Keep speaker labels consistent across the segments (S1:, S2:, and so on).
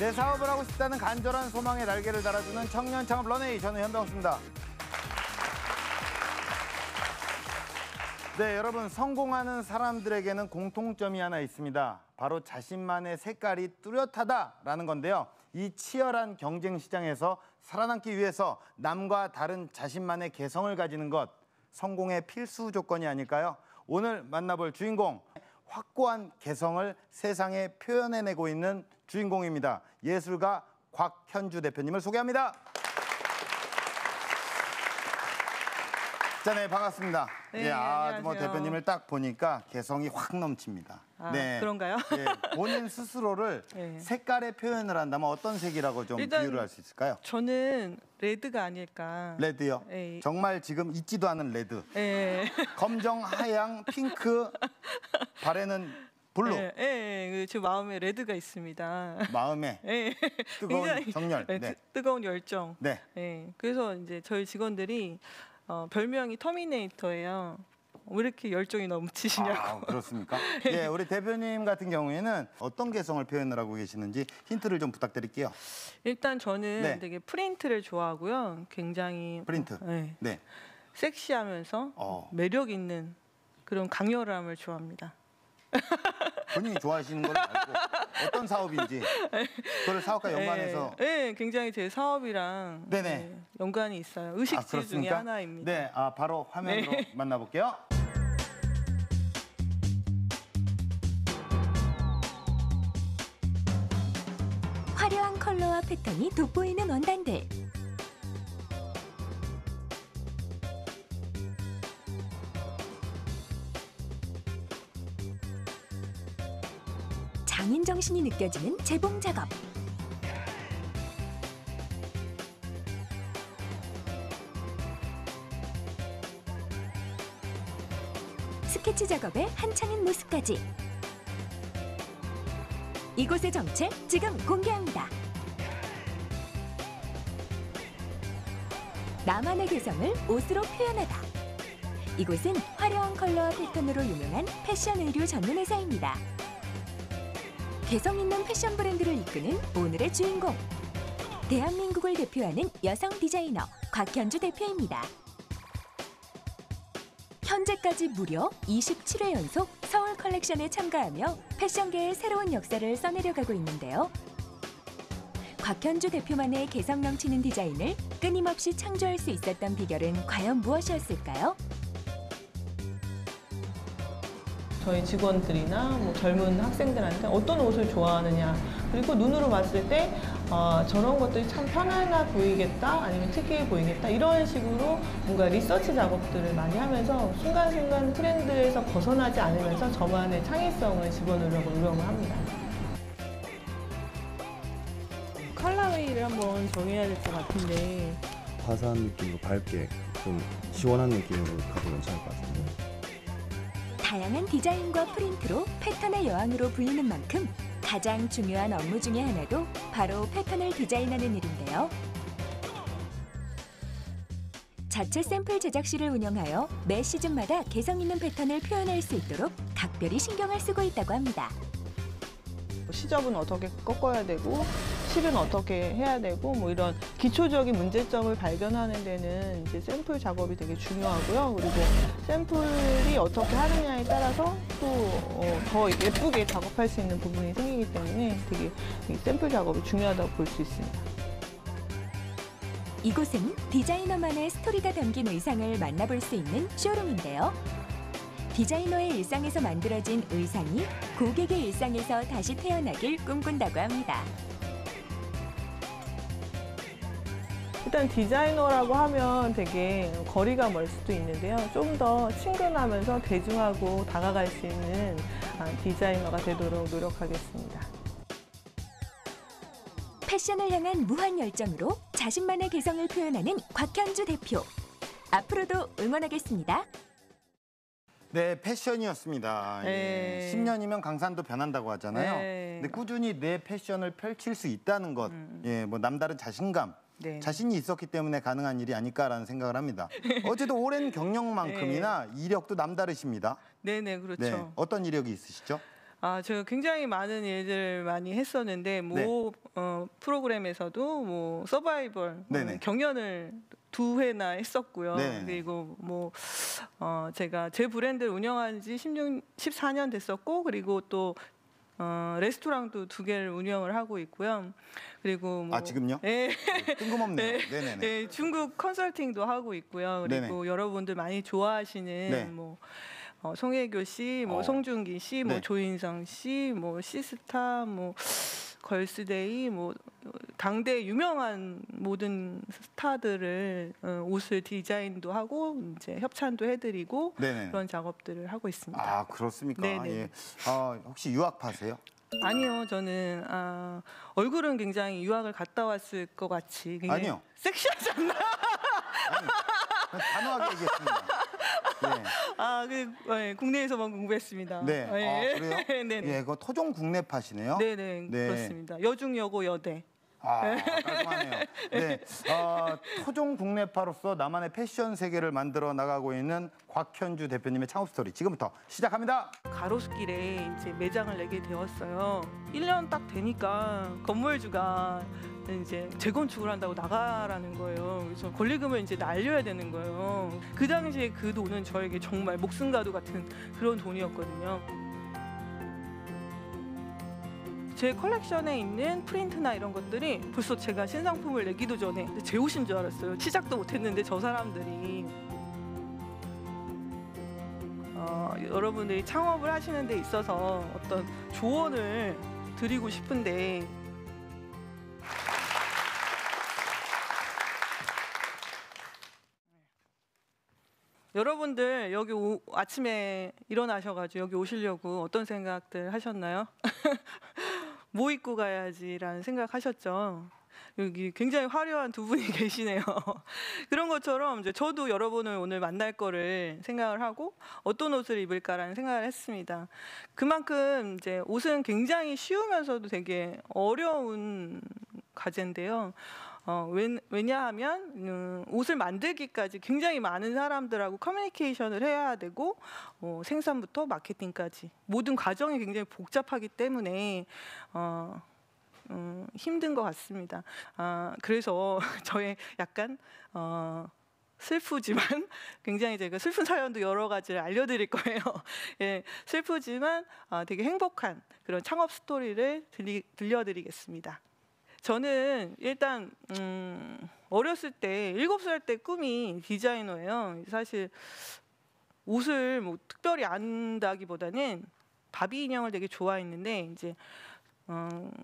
S1: 내 사업을 하고 싶다는 간절한 소망에 날개를 달아주는 청년 창업 런웨이, 저는 현병수입니다. 네, 여러분, 성공하는 사람들에게는 공통점이 하나 있습니다. 바로 자신만의 색깔이 뚜렷하다라는 건데요. 이 치열한 경쟁 시장에서 살아남기 위해서 남과 다른 자신만의 개성을 가지는 것, 성공의 필수 조건이 아닐까요? 오늘 만나볼 주인공, 확고한 개성을 세상에 표현해내고 있는 주인공입니다. 예술가 곽현주 대표님을 소개합니다. 자, 네, 반갑습니다.
S2: 네,
S1: 예,
S2: 안녕하세요.
S1: 뭐 대표님을 딱 보니까 개성이 확 넘칩니다.
S2: 아,
S1: 네,
S2: 그런가요?
S1: 예, 본인 스스로를
S2: 네.
S1: 색깔에 표현을 한다면 어떤 색이라고 좀
S2: 일단
S1: 비유를 할 수 있을까요?
S2: 저는 레드가 아닐까.
S1: 레드요?
S2: 네.
S1: 정말 지금 있지도 않은 레드.
S2: 네.
S1: 검정, 하양, 핑크, 발에는 블루.
S2: 네, 네, 제 마음에 레드가 있습니다.
S1: 마음에
S2: 네.
S1: 뜨거운
S2: 굉장히,
S1: 정열.
S2: 네,
S1: 네.
S2: 뜨거운 열정.
S1: 네.
S2: 네. 그래서 이제 저희 직원들이 별명이 터미네이터예요. 왜 이렇게 열정이 넘치시냐고.
S1: 아, 그렇습니까? 예, 우리 대표님 같은 경우에는 어떤 개성을 표현을 하고 계시는지 힌트를 좀 부탁드릴게요.
S2: 일단 저는
S1: 네.
S2: 되게 프린트를 좋아하고요. 굉장히
S1: 프린트.
S2: 네.
S1: 네.
S2: 섹시하면서 매력 있는 그런 강렬함을 좋아합니다.
S1: 본인이 좋아하시는 걸 알고 어떤 사업인지 그걸 사업과 연관해서.
S2: 네, 굉장히 제 사업이랑
S1: 네네.
S2: 연관이 있어요. 의식주 중에
S1: 그렇습니까?
S2: 하나입니다.
S1: 네, 바로 화면으로
S2: 네.
S1: 만나볼게요.
S3: 화려한 컬러와 패턴이 돋보이는 원단들. 장인 정신이 느껴지는 재봉 작업. 스케치 작업에 한창인 모습까지. 이곳의 정체 지금 공개합니다. 나만의 개성을 옷으로 표현하다. 이곳은 화려한 컬러와 패턴으로 유명한 패션 의류 전문 회사입니다. 개성 있는 패션 브랜드를 이끄는 오늘의 주인공. 대한민국을 대표하는 여성 디자이너 곽현주 대표입니다. 현재까지 무려 27회 연속 서울 컬렉션에 참가하며 패션계의 새로운 역사를 써내려가고 있는데요. 곽현주 대표만의 개성 넘치는 디자인을 끊임없이 창조할 수 있었던 비결은 과연 무엇이었을까요?
S2: 저희 직원들이나 뭐 젊은 학생들한테 어떤 옷을 좋아하느냐, 그리고 눈으로 봤을 때 저런 것들이 참 편안해 보이겠다, 아니면 특이해 보이겠다, 이런 식으로 뭔가 리서치 작업들을 많이 하면서 순간순간 트렌드에서 벗어나지 않으면서 저만의 창의성을 집어넣으려고 노력을 합니다. 컬러웨이를 한번 정해야 될 것 같은데,
S4: 화사한 느낌으로 밝게 좀 시원한 느낌으로 가도 괜찮을 것 같은데.
S3: 다양한 디자인과 프린트로 패턴의 여왕으로 불리는 만큼 가장 중요한 업무 중에 하나도 바로 패턴을 디자인하는 일인데요. 자체 샘플 제작실을 운영하여 매 시즌마다 개성 있는 패턴을 표현할 수 있도록 각별히 신경을 쓰고 있다고 합니다.
S2: 시접은 어떻게 꺾어야 되고 실은 어떻게 해야 되고, 뭐 이런 기초적인 문제점을 발견하는 데는 이제 샘플 작업이 되게 중요하고요. 그리고 샘플이 어떻게 하느냐에 따라서 또 더 예쁘게 작업할 수 있는 부분이 생기기 때문에 되게 이 샘플 작업이 중요하다고 볼 수 있습니다.
S3: 이곳은 디자이너만의 스토리가 담긴 의상을 만나볼 수 있는 쇼룸인데요. 디자이너의 일상에서 만들어진 의상이 고객의 일상에서 다시 태어나길 꿈꾼다고 합니다.
S2: 일단 디자이너라고 하면 되게 거리가 멀 수도 있는데요. 좀 더 친근하면서 대중하고 다가갈 수 있는 디자이너가 되도록 노력하겠습니다.
S3: 패션을 향한 무한 열정으로 자신만의 개성을 표현하는 곽현주 대표. 앞으로도 응원하겠습니다.
S1: 네, 패션이었습니다.
S2: 네.
S1: 예, 10년이면 강산도 변한다고 하잖아요.
S2: 네.
S1: 근데 꾸준히 내 패션을 펼칠 수 있다는 것, 예, 뭐 남다른 자신감,
S2: 네.
S1: 자신이 있었기 때문에 가능한 일이 아닐까라는 생각을 합니다. 어제도 오랜 경력만큼이나 이력도 남다르십니다.
S2: 네네, 그렇죠.
S1: 네, 어떤 이력이 있으시죠?
S2: 제가 굉장히 많은 일들 많이 했었는데 모 프로그램에서도 뭐 서바이벌
S1: 네네.
S2: 경연을 2회나 했었고요.
S1: 네네.
S2: 그리고 뭐 제가 제 브랜드를 운영한 지 14년 됐었고, 그리고 또 레스토랑도 2개를 운영을 하고 있고요. 그리고 뭐
S1: 지금요?
S2: 네.
S1: 뜬금없네요. 네네네.
S2: 네, 중국 컨설팅도 하고 있고요. 그리고 여러분들 많이 좋아하시는
S1: 네.
S2: 뭐 송혜교 씨, 뭐 송중기 씨,
S1: 네.
S2: 뭐 조인성 씨, 뭐 시스타, 뭐 걸스데이, 뭐 당대 유명한 모든 스타들을 옷을 디자인도 하고 이제 협찬도 해드리고
S1: 네네.
S2: 그런 작업들을 하고 있습니다.
S1: 그렇습니까?
S2: 네네.
S1: 예. 혹시 유학파세요?
S2: 아니요, 저는 얼굴은 굉장히 유학을 갔다 왔을 것 같이 굉장히
S1: 아니요.
S2: 섹시하지 않나?
S1: 아니, 단호하게 얘기했습니다. 네.
S2: 국내에서만 공부했습니다.
S1: 네. 그래요?
S2: 네네.
S1: 예, 그거 토종 국내파시네요.
S2: 네네,
S1: 네.
S2: 그렇습니다. 여중, 여고, 여대.
S1: 깔끔하네요. 네. 토종 국내파로서 나만의 패션 세계를 만들어 나가고 있는 곽현주 대표님의 창업 스토리 지금부터 시작합니다.
S2: 가로수길에 이제 매장을 내게 되었어요. 1년 딱 되니까 건물주가 이제 재건축을 한다고 나가라는 거예요. 그래서 권리금을 이제 날려야 되는 거예요. 그 당시에 그 돈은 저에게 정말 목숨과도 같은 그런 돈이었거든요. 제 컬렉션에 있는 프린트나 이런 것들이 벌써 제가 신상품을 내기도 전에 제 옷인 줄 알았어요. 시작도 못했는데 저 사람들이. 여러분들이 창업을 하시는 데 있어서 어떤 조언을 드리고 싶은데, 여러분들 여기 아침에 일어나셔가지고 여기 오시려고 어떤 생각들 하셨나요? 뭐 입고 가야지라는 생각하셨죠? 여기 굉장히 화려한 2분이 계시네요. 그런 것처럼 이제 저도 여러분을 오늘 만날 거를 생각을 하고 어떤 옷을 입을까라는 생각을 했습니다. 그만큼 이제 옷은 굉장히 쉬우면서도 되게 어려운 과제인데요. 왜냐하면 옷을 만들기까지 굉장히 많은 사람들하고 커뮤니케이션을 해야 되고 생산부터 마케팅까지 모든 과정이 굉장히 복잡하기 때문에 힘든 것 같습니다. 그래서 저의 약간 슬프지만 굉장히 제가 슬픈 사연도 여러 가지를 알려드릴 거예요. 예, 슬프지만 되게 행복한 그런 창업 스토리를 들려드리겠습니다. 저는 일단 어렸을 때 7살 때 꿈이 디자이너예요. 사실 옷을 뭐 특별히 안다기보다는 바비 인형을 되게 좋아했는데 이제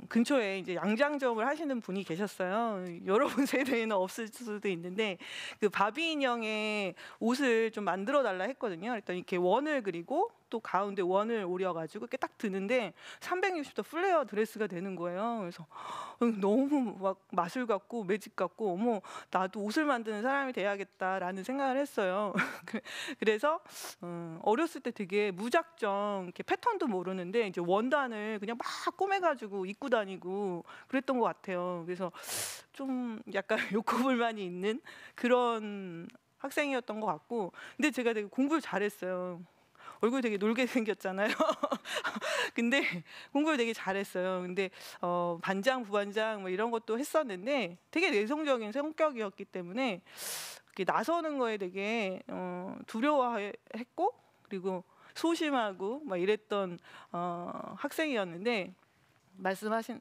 S2: 근처에 이제 양장점을 하시는 분이 계셨어요. 여러분 세대에는 없을 수도 있는데 그 바비 인형의 옷을 좀 만들어 달라 했거든요. 그랬더니 이렇게 원을 그리고 또 가운데 원을 오려가지고 이렇게 딱 드는데 360도 플레어 드레스가 되는 거예요. 그래서 너무 막 마술 같고 매직 같고 어머 나도 옷을 만드는 사람이 돼야겠다라는 생각을 했어요. 그래서 어렸을 때 되게 무작정 이렇게 패턴도 모르는데 이제 원단을 그냥 막 꼬매가지고 입고 다니고 그랬던 것 같아요. 그래서 좀 약간 욕구불만이 있는 그런 학생이었던 것 같고, 근데 제가 되게 공부를 잘했어요. 얼굴 되게 놀게 생겼잖아요. 근데 공부를 되게 잘했어요. 근데 반장, 부반장 뭐 이런 것도 했었는데 되게 내성적인 성격이었기 때문에 이렇게 나서는 거에 되게 두려워했고 그리고 소심하고 막 이랬던 학생이었는데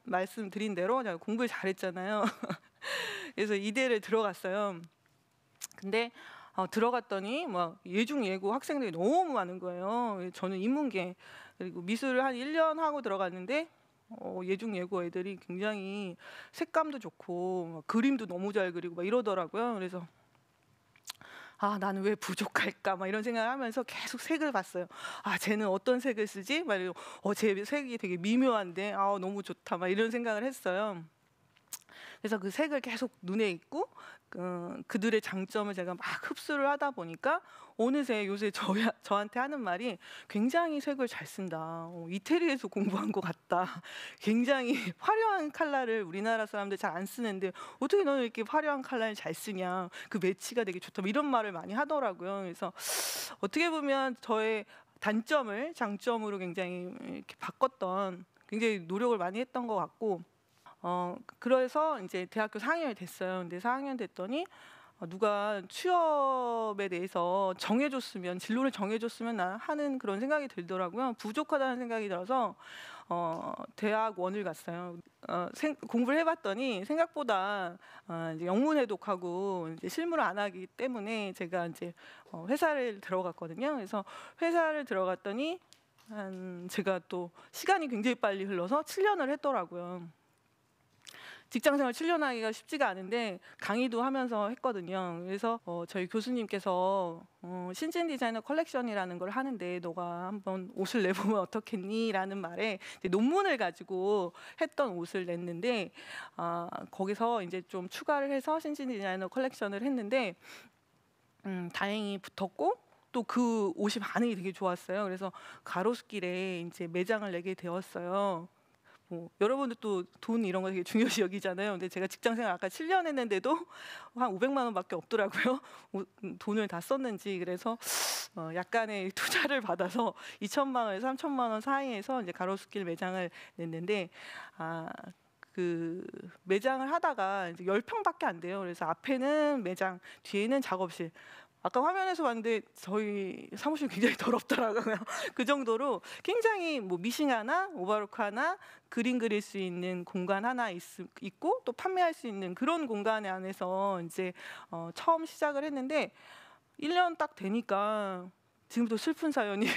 S2: 말씀드린 대로 제가 공부를 잘했잖아요. 그래서 이대를 들어갔어요. 근데 들어갔더니 막 예중예고 학생들이 너무 많은 거예요. 저는 인문계 그리고 미술을 한 1년 하고 들어갔는데 예중예고 애들이 굉장히 색감도 좋고 막 그림도 너무 잘 그리고 막 이러더라고요. 그래서 나는 왜 부족할까 막 이런 생각을 하면서 계속 색을 봤어요. 쟤는 어떤 색을 쓰지? 막 이러고 쟤 색이 되게 미묘한데 너무 좋다 막 이런 생각을 했어요. 그래서 그 색을 계속 눈에 익고 그들의 장점을 제가 막 흡수를 하다 보니까 어느새 요새 저한테 하는 말이 굉장히 색을 잘 쓴다. 이태리에서 공부한 것 같다. 굉장히 화려한 컬러를 우리나라 사람들 잘 안 쓰는데 어떻게 너는 이렇게 화려한 컬러를 잘 쓰냐. 그 매치가 되게 좋다. 이런 말을 많이 하더라고요. 그래서 어떻게 보면 저의 단점을 장점으로 굉장히 이렇게 바꿨던 굉장히 노력을 많이 했던 것 같고 그래서 이제 대학교 4학년이 됐어요. 근데 4학년 됐더니 누가 취업에 대해서 정해줬으면 진로를 정해줬으면 나 하는 그런 생각이 들더라고요. 부족하다는 생각이 들어서 대학원을 갔어요. 공부를 해봤더니 생각보다 이제 영문회독하고 이제 실무를 안 하기 때문에 제가 이제 회사를 들어갔거든요. 그래서 회사를 들어갔더니 제가 또 시간이 굉장히 빨리 흘러서 7년을 했더라고요. 직장생활 7년 하기가 쉽지가 않은데 강의도 하면서 했거든요. 그래서 저희 교수님께서 신진 디자이너 컬렉션이라는 걸 하는데 너가 한번 옷을 내보면 어떻겠니? 라는 말에 이제 논문을 가지고 했던 옷을 냈는데 거기서 이제 좀 추가를 해서 신진 디자이너 컬렉션을 했는데 다행히 붙었고 또 그 옷이 반응이 되게 좋았어요. 그래서 가로수길에 이제 매장을 내게 되었어요. 여러분들 또 돈 이런 거 되게 중요시 여기잖아요. 근데 제가 직장생활 아까 7년 했는데도 한 500만 원밖에 없더라고요. 돈을 다 썼는지. 그래서 약간의 투자를 받아서 2천만 원에서 3천만 원 사이에서 이제 가로수길 매장을 냈는데 그 매장을 하다가 이제 10평밖에 안 돼요. 그래서 앞에는 매장, 뒤에는 작업실. 아까 화면에서 봤는데 저희 사무실 굉장히 더럽더라고요. 그 정도로 굉장히 뭐 미싱 하나, 오버로크 하나, 그림 그릴 수 있는 공간 하나 있고 또 판매할 수 있는 그런 공간 안에서 이제 처음 시작을 했는데 1년 딱 되니까 지금도 슬픈 사연이에요.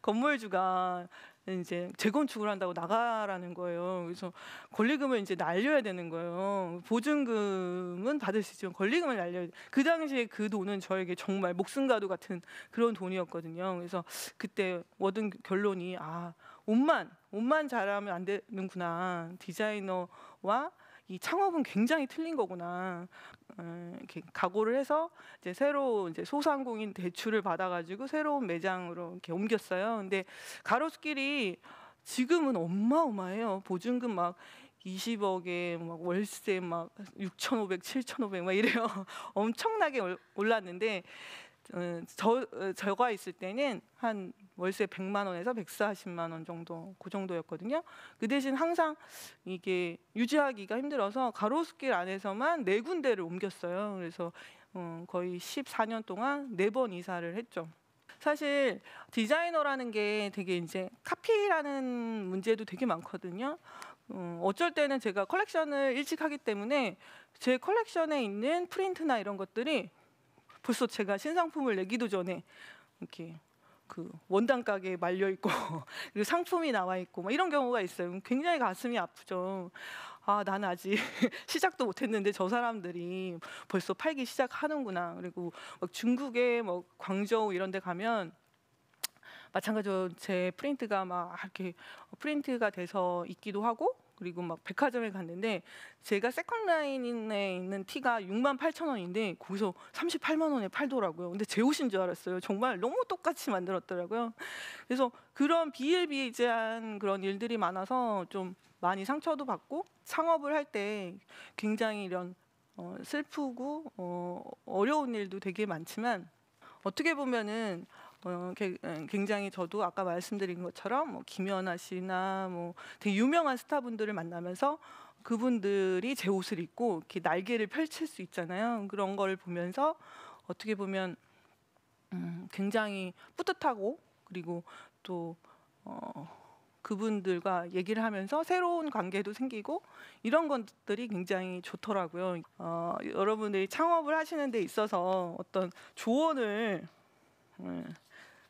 S2: 건물주가 이제 재건축을 한다고 나가라는 거예요. 그래서 권리금을 이제 날려야 되는 거예요. 보증금은 받을 수 있지만 권리금을 날려야 돼. 그 당시에 그 돈은 저에게 정말 목숨과도 같은 그런 돈이었거든요. 그래서 그때 얻은 결론이 옷만 잘하면 안 되는구나. 디자이너와 이 창업은 굉장히 틀린 거구나. 이렇게 각오를 해서 이제 새로 이제 소상공인 대출을 받아가지고 새로운 매장으로 이렇게 옮겼어요. 근데 가로수길이 지금은 어마어마해요. 보증금 막 20억에 막 월세 막 6,500, 7,500 막 이래요. 엄청나게 올랐는데 저가 있을 때는 한 월세 100만 원에서 140만 원 정도 그 정도였거든요. 그 대신 항상 이게 유지하기가 힘들어서 가로수길 안에서만 4군데를 옮겼어요. 그래서 거의 14년 동안 4번 이사를 했죠. 사실 디자이너라는 게 되게 이제 카피라는 문제도 되게 많거든요. 어쩔 때는 제가 컬렉션을 일찍 하기 때문에 제 컬렉션에 있는 프린트나 이런 것들이 벌써 제가 신상품을 내기도 전에 이렇게 그 원단 가게에 말려 있고 그리고 상품이 나와 있고 막 이런 경우가 있어요. 굉장히 가슴이 아프죠. 나는 아직 시작도 못했는데 저 사람들이 벌써 팔기 시작하는구나. 그리고 막 중국에 뭐 광저우 이런 데 가면 마찬가지로 제 프린트가 막 이렇게 프린트가 돼서 있기도 하고 그리고 막 백화점에 갔는데 제가 세컨라인에 있는 티가 68,000원인데 거기서 38만 원에 팔더라고요. 근데 제 옷인 줄 알았어요. 정말 너무 똑같이 만들었더라고요. 그래서 그런 비일비재한 그런 일들이 많아서 좀 많이 상처도 받고 창업을 할 때 굉장히 이런 슬프고 어려운 일도 되게 많지만 어떻게 보면은 굉장히 저도 아까 말씀드린 것처럼 뭐 김연아 씨나 뭐 되게 유명한 스타분들을 만나면서 그분들이 제 옷을 입고 이렇게 날개를 펼칠 수 있잖아요. 그런 걸 보면서 어떻게 보면 굉장히 뿌듯하고 그리고 또 그분들과 얘기를 하면서 새로운 관계도 생기고 이런 것들이 굉장히 좋더라고요. 여러분들이 창업을 하시는 데 있어서 어떤 조언을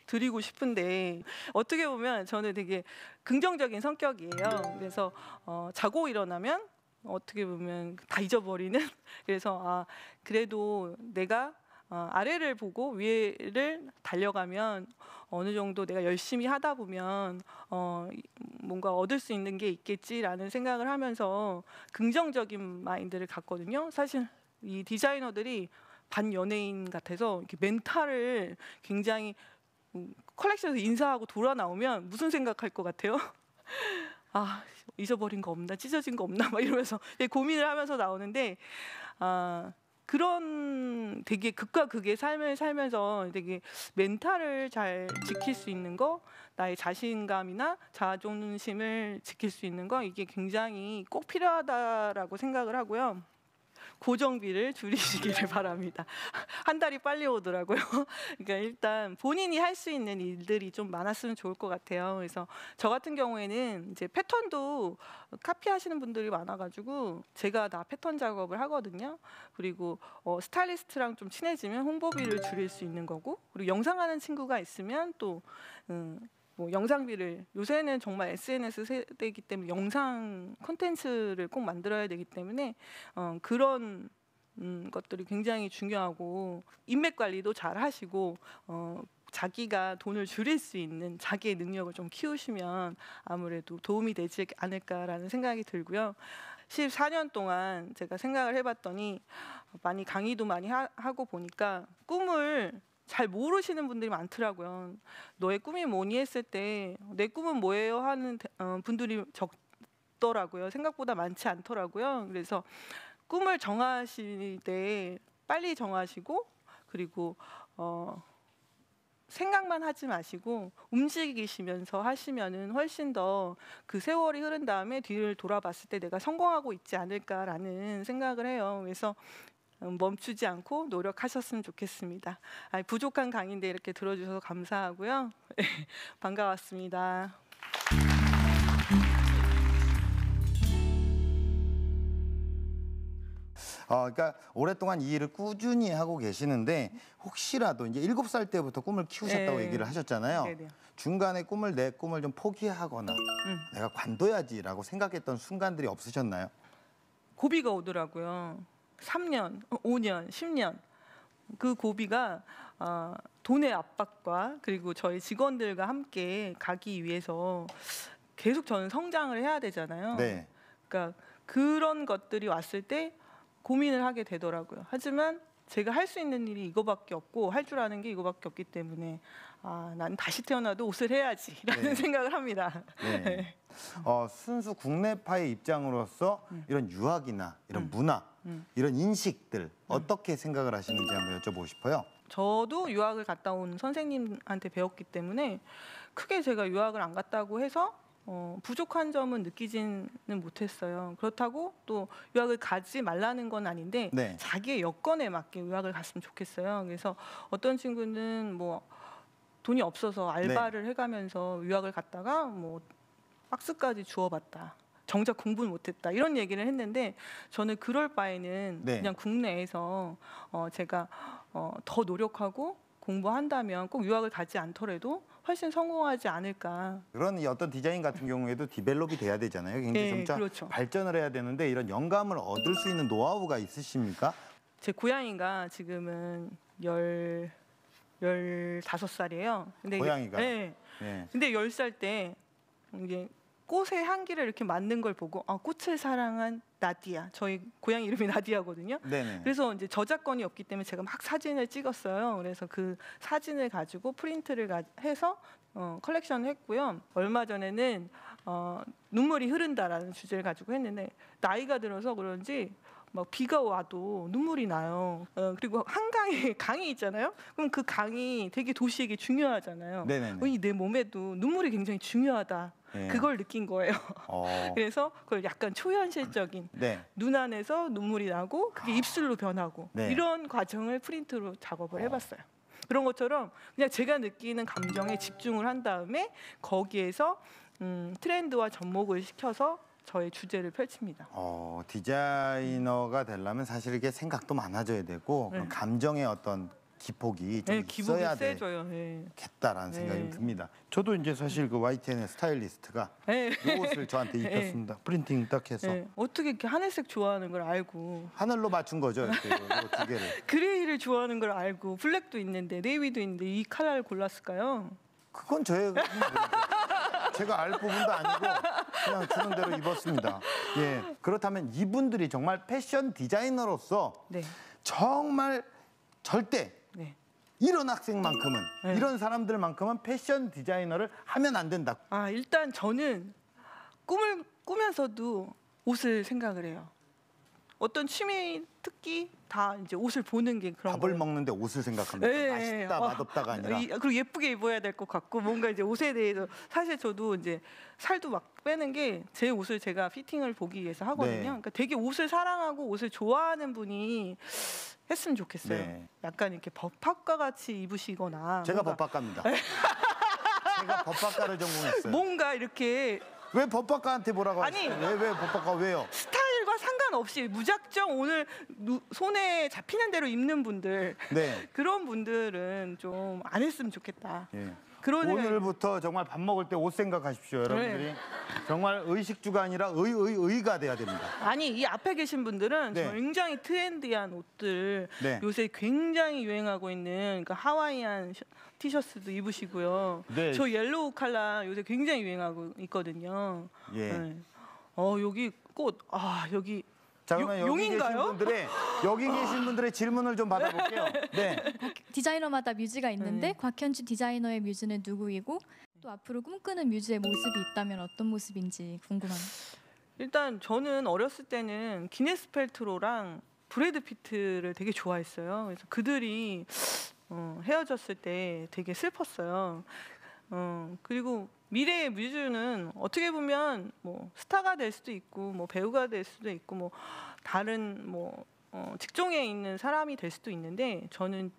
S2: 드리고 싶은데 어떻게 보면 저는 되게 긍정적인 성격이에요. 그래서 자고 일어나면 어떻게 보면 다 잊어버리는 그래서 그래도 내가 아래를 보고 위를 달려가면 어느 정도 내가 열심히 하다 보면 뭔가 얻을 수 있는 게 있겠지라는 생각을 하면서 긍정적인 마인드를 갖거든요. 사실 이 디자이너들이 반연예인 같아서 이렇게 멘탈을 굉장히 컬렉션에서 인사하고 돌아 나오면 무슨 생각할 것 같아요? 잊어버린 거 없나, 찢어진 거 없나 막 이러면서 고민을 하면서 나오는데 그런 되게 극과 극의 삶을 살면서 되게 멘탈을 잘 지킬 수 있는 거, 나의 자신감이나 자존심을 지킬 수 있는 거, 이게 굉장히 꼭 필요하다라고 생각을 하고요. 고정비를 줄이시기를 바랍니다. 한 달이 빨리 오더라고요. 그러니까 일단 본인이 할 수 있는 일들이 좀 많았으면 좋을 것 같아요. 그래서 저 같은 경우에는 이제 패턴도 카피하시는 분들이 많아가지고 제가 다 패턴 작업을 하거든요. 그리고 스타일리스트랑 좀 친해지면 홍보비를 줄일 수 있는 거고, 그리고 영상하는 친구가 있으면 또 뭐 영상비를, 요새는 정말 SNS 세대이기 때문에 영상 콘텐츠를 꼭 만들어야 되기 때문에 그런 것들이 굉장히 중요하고, 인맥 관리도 잘 하시고 자기가 돈을 줄일 수 있는 자기의 능력을 좀 키우시면 아무래도 도움이 되지 않을까라는 생각이 들고요. 14년 동안 제가 생각을 해봤더니 많이 강의도 많이 하고 보니까 꿈을 잘 모르시는 분들이 많더라고요. 너의 꿈이 뭐니 했을 때 내 꿈은 뭐예요 하는 분들이 적더라고요. 생각보다 많지 않더라고요. 그래서 꿈을 정하실 때 빨리 정하시고, 그리고 생각만 하지 마시고 움직이시면서 하시면은 훨씬 더 그 세월이 흐른 다음에 뒤를 돌아봤을 때 내가 성공하고 있지 않을까라는 생각을 해요. 그래서 멈추지 않고 노력하셨으면 좋겠습니다. 부족한 강의인데 이렇게 들어주셔서 감사하고요. 반가웠습니다.
S1: 그러니까 오랫동안 이 일을 꾸준히 하고 계시는데 혹시라도 이제 7살 때부터 꿈을 키우셨다고
S2: 네.
S1: 얘기를 하셨잖아요.
S2: 네네.
S1: 중간에 내 꿈을 좀 포기하거나 내가 관둬야지라고 생각했던 순간들이 없으셨나요?
S2: 고비가 오더라고요. 3년, 5년, 10년. 그 고비가 돈의 압박과 그리고 저희 직원들과 함께 가기 위해서 계속 저는 성장을 해야 되잖아요.
S1: 네.
S2: 그러니까 그런 것들이 왔을 때 고민을 하게 되더라고요. 하지만 제가 할 수 있는 일이 이거밖에 없고 할 줄 아는 게 이거밖에 없기 때문에 난 다시 태어나도 옷을 해야지라는
S1: 네.
S2: 생각을 합니다.
S1: 네. 순수 국내파의 입장으로서 이런 유학이나 이런 문화, 이런 인식들 어떻게 생각을 하시는지 한번 여쭤보고 싶어요.
S2: 저도 유학을 갔다 온 선생님한테 배웠기 때문에 크게 제가 유학을 안 갔다고 해서 부족한 점은 느끼지는 못했어요. 그렇다고 또 유학을 가지 말라는 건 아닌데
S1: 네.
S2: 자기의 여건에 맞게 유학을 갔으면 좋겠어요. 그래서 어떤 친구는 뭐 돈이 없어서 알바를 해가면서 유학을 갔다가 뭐 박스까지 주워봤다. 정작 공부를 못했다. 이런 얘기를 했는데 저는 그럴 바에는
S1: 네.
S2: 그냥 국내에서 제가 더 노력하고 공부한다면 꼭 유학을 가지 않더라도 훨씬 성공하지 않을까.
S1: 그런 이 어떤 디자인 같은 경우에도 디벨롭이 돼야 되잖아요. 굉장히
S2: 네,
S1: 점차
S2: 그렇죠.
S1: 발전을 해야 되는데 이런 영감을 얻을 수 있는 노하우가 있으십니까?
S2: 제 고양이가 지금은 15살이에요. 근데
S1: 고양이가?
S2: 네.
S1: 네.
S2: 근데 10살 때 이게 꽃의 향기를 이렇게 맡는 걸 보고 꽃을 사랑한 나디아. 저희 고양이 이름이 나디아거든요.
S1: 네네.
S2: 그래서 이제 저작권이 없기 때문에 제가 막 사진을 찍었어요. 그래서 그 사진을 가지고 프린트를 해서 컬렉션을 했고요. 얼마 전에는 눈물이 흐른다라는 주제를 가지고 했는데 나이가 들어서 그런지 막 비가 와도 눈물이 나요. 그리고 한강에 강이 있잖아요. 그럼 그 강이 되게 도시에게 중요하잖아요.
S1: 네네네.
S2: 내 몸에도 눈물이 굉장히 중요하다.
S1: 네.
S2: 그걸 느낀 거예요.
S1: 어.
S2: 그래서 그걸 약간 초현실적인
S1: 네.
S2: 눈 안에서 눈물이 나고 그게 입술로 변하고
S1: 네.
S2: 이런 과정을 프린트로 작업을 해봤어요. 그런 것처럼 그냥 제가 느끼는 감정에 집중을 한 다음에 거기에서 트렌드와 접목을 시켜서 저의 주제를 펼칩니다.
S1: 디자이너가 되려면 사실 이게 생각도 많아져야 되고 그런 감정의 어떤 기폭이 좀
S2: 기복이
S1: 있어야
S2: 세져요.
S1: 되겠다라는 생각이
S2: 네.
S1: 듭니다. 저도 이제 사실 그 YTN의 스타일리스트가
S2: 네.
S1: 이 옷을 저한테 입혔습니다. 프린팅 딱 해서
S2: 어떻게 이렇게 하늘색 좋아하는 걸 알고
S1: 하늘로 맞춘 거죠. 이렇게 두 개를.
S2: 그레이를 좋아하는 걸 알고 블랙도 있는데 네이비도 있는데 이 컬러를 골랐을까요?
S1: 그건 제가 알 부분도 아니고 그냥 주는 대로 입었습니다. 예. 그렇다면 이분들이 정말 패션 디자이너로서
S2: 네.
S1: 정말 절대
S2: 네.
S1: 이런 학생만큼은
S2: 네.
S1: 이런 사람들만큼은 패션 디자이너를 하면 안 된다.
S2: 일단 저는 꿈을 꾸면서도 옷을 생각을 해요. 어떤 취미 특기 다 이제 옷을 보는 게 그런
S1: 밥을
S2: 거예요.
S1: 먹는데 옷을 생각합니다.
S2: 네,
S1: 맛있다, 맛없다가 아니라.
S2: 그리고 예쁘게 입어야 될 것 같고 뭔가 이제 옷에 대해서 사실 저도 이제 살도 막 빼는 게 제 옷을 제가 피팅을 보기 위해서 하거든요.
S1: 네.
S2: 그러니까 되게 옷을 사랑하고 옷을 좋아하는 분이 했으면 좋겠어요.
S1: 네.
S2: 약간 이렇게 법학과 같이 입으시거나
S1: 제가
S2: 뭔가,
S1: 법학과입니다. 제가 법학과를 전공했어요.
S2: 뭔가 이렇게
S1: 왜 법학과한테 뭐라고
S2: 아니.
S1: 하세요? 왜 법학과 왜요?
S2: 스타일과 상관없이 무작정 오늘 손에 잡히는 대로 입는 분들
S1: 네.
S2: 그런 분들은 좀 안 했으면 좋겠다.
S1: 예.
S2: 그런 생각이-
S1: 오늘부터 정말 밥 먹을 때 옷 생각하십시오, 여러분들이.
S2: 네.
S1: 정말 의식주가 아니라 의가 돼야 됩니다.
S2: 아니 이 앞에 계신 분들은
S1: 네.
S2: 굉장히 트렌디한 옷들
S1: 네.
S2: 요새 굉장히 유행하고 있는 그 하와이안 티셔츠도 입으시고요.
S1: 네.
S2: 저 옐로우 컬러 요새 굉장히 유행하고 있거든요.
S1: 예.
S2: 네. 여기 꽃 여기
S1: 자, 그러면
S2: 용인가요?
S1: 여기 계신 분들의 질문을 좀 받아볼게요. 네.
S5: 디자이너마다 뮤즈가 있는데
S2: 네.
S5: 곽현주 디자이너의 뮤즈는 누구이고 또 앞으로 꿈꾸는 뮤즈의 모습이 있다면 어떤 모습인지 궁금합니다.
S2: 일단 저는 어렸을 때는 기네스 펠트로랑 브래드 피트를 되게 좋아했어요. 그래서 그들이 헤어졌을 때 되게 슬펐어요. 그리고 미래의 뮤즈는 어떻게 보면 뭐 스타가 될 수도 있고 뭐 배우가 될 수도 있고 뭐 다른 뭐 직종에 있는 사람이 될 수도 있는데 저는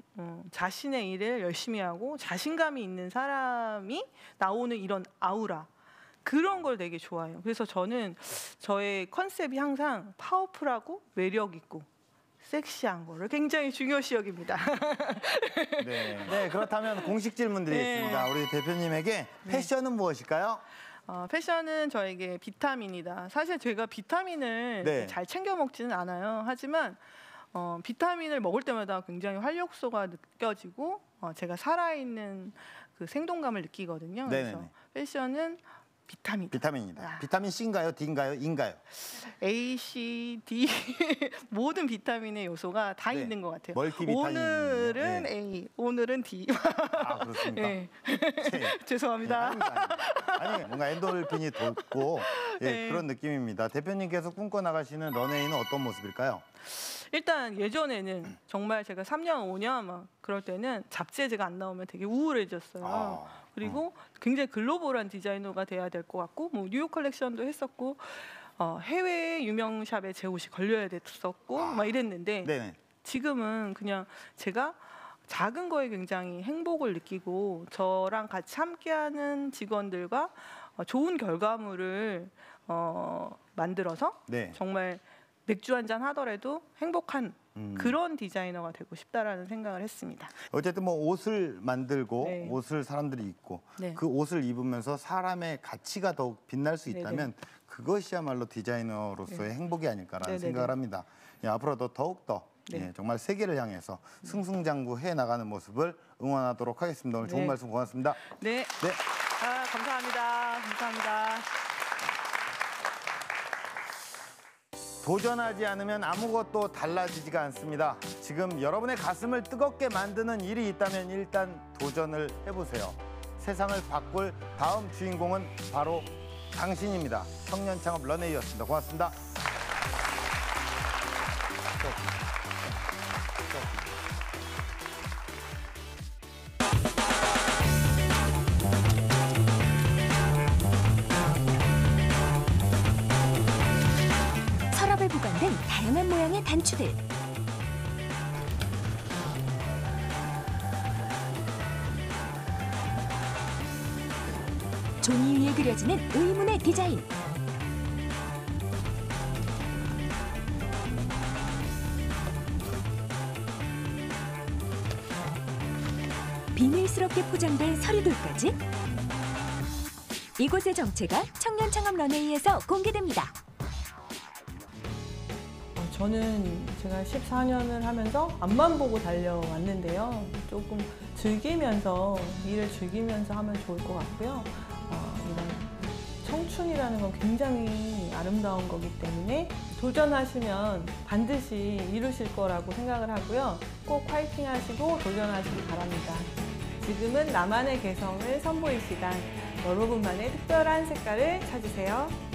S2: 자신의 일을 열심히 하고 자신감이 있는 사람이 나오는 이런 아우라 그런 걸 되게 좋아해요. 그래서 저는 저의 컨셉이 항상 파워풀하고 매력 있고 섹시한 거를 굉장히 중요시 여깁니다.
S1: 네, 그렇다면 공식 질문 드리겠습니다. 우리 대표님에게 패션은 무엇일까요?
S2: 패션은 저에게 비타민이다. 사실 제가 비타민을
S1: 네.
S2: 잘 챙겨 먹지는 않아요. 하지만 비타민을 먹을 때마다 굉장히 활력소가 느껴지고 제가 살아있는 그 생동감을 느끼거든요. 그래서
S1: 네네네.
S2: 패션은 비타민이다.
S1: 비타민이다. 비타민 C인가요? D인가요? E인가요?
S2: A, C, D 모든 비타민의 요소가 다
S1: 네.
S2: 있는 것 같아요.
S1: 멀티비타민.
S2: 오늘은
S1: 네.
S2: A, 오늘은 D.
S1: 아, 그렇습니까?
S2: 네.
S1: 네.
S2: 죄송합니다.
S1: 아닙니다. 아니, 뭔가 엔도르핀이 돋고
S2: 네.
S1: 그런 느낌입니다. 대표님께서 꿈꿔 나가시는 런웨이는 어떤 모습일까요?
S2: 일단 예전에는 정말 제가 3년, 5년 막 그럴 때는 잡지에 안 나오면 되게 우울해졌어요. 그리고 굉장히 글로벌한 디자이너가 돼야 될 것 같고 뭐 뉴욕 컬렉션도 했었고 해외 유명 샵에 제 옷이 걸려야 됐었고 막 이랬는데
S1: 네네.
S2: 지금은 그냥 제가 작은 거에 굉장히 행복을 느끼고 저랑 같이 함께하는 직원들과 좋은 결과물을 만들어서
S1: 네.
S2: 정말 맥주 한잔 하더라도 행복한 그런 디자이너가 되고 싶다라는 생각을 했습니다.
S1: 어쨌든 뭐 옷을 만들고
S2: 네.
S1: 옷을 사람들이 입고
S2: 네.
S1: 그 옷을 입으면서 사람의 가치가 더욱 빛날 수
S2: 네네.
S1: 있다면 그것이야말로 디자이너로서의 행복이 아닐까라는
S2: 네네네.
S1: 생각을 합니다. 예, 앞으로도 더욱더
S2: 네.
S1: 예, 정말 세계를 향해서 승승장구해 나가는 모습을 응원하도록 하겠습니다. 오늘 좋은
S2: 네.
S1: 말씀 고맙습니다.
S2: 네.
S1: 네.
S2: 감사합니다. 감사합니다.
S1: 도전하지 않으면 아무것도 달라지지가 않습니다. 지금 여러분의 가슴을 뜨겁게 만드는 일이 있다면 일단 도전을 해보세요. 세상을 바꿀 다음 주인공은 바로 당신입니다. 청년 창업 런웨이였습니다. 고맙습니다.
S3: 서랍에 보관된 다양한 모양의 단추들. 종이 위에 그려지는 의문의 디자인. 비밀스럽게 포장된 서류들까지. 이곳의 정체가 청년 창업 런웨이에서 공개됩니다.
S2: 저는 제가 14년을 하면서 앞만 보고 달려왔는데요. 조금 즐기면서 일을 즐기면서 하면 좋을 것 같고요. 이런 청춘이라는 건 굉장히 아름다운 거기 때문에 도전하시면 반드시 이루실 거라고 생각을 하고요. 꼭 화이팅 하시고 도전하시기 바랍니다. 지금은 나만의 개성을 선보일 시간. 여러분만의 특별한 색깔을 찾으세요.